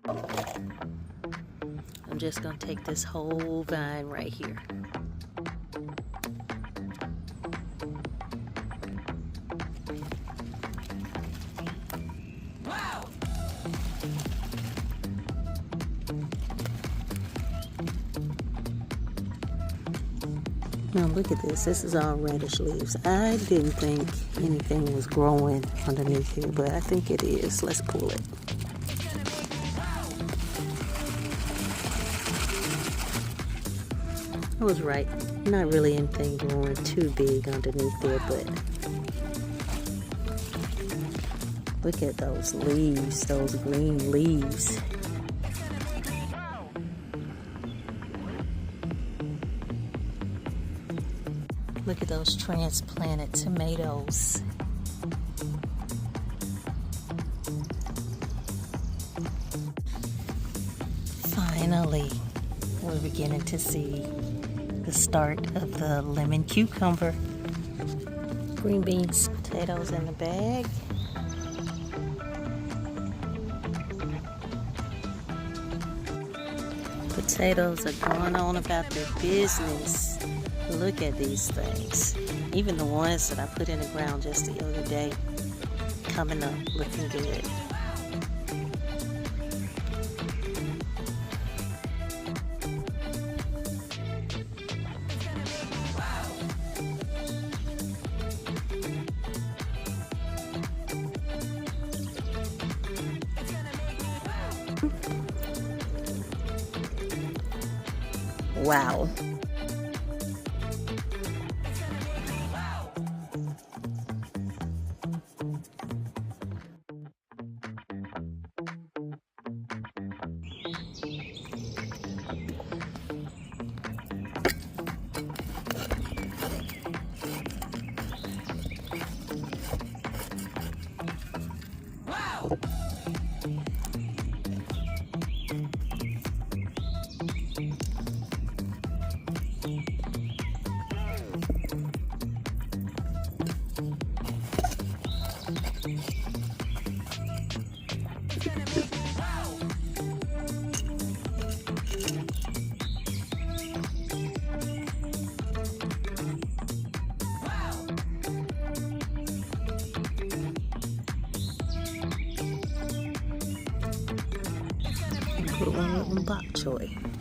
I'm just gonna take this whole vine right here. Wow. Now look at this. This is all radish leaves. I didn't think anything was growing underneath here, but I think it is. Let's pull it. I was right. Not really anything growing too big underneath there, but look at those leaves, those green leaves. Look at those transplanted tomatoes. Finally, we're beginning to see the start of the lemon cucumber. Green beans, potatoes in the bag. Potatoes are going on about their business. Look at these things. Even the ones that I put in the ground just the other day, coming up, looking good. Wow. Put one with bok choy.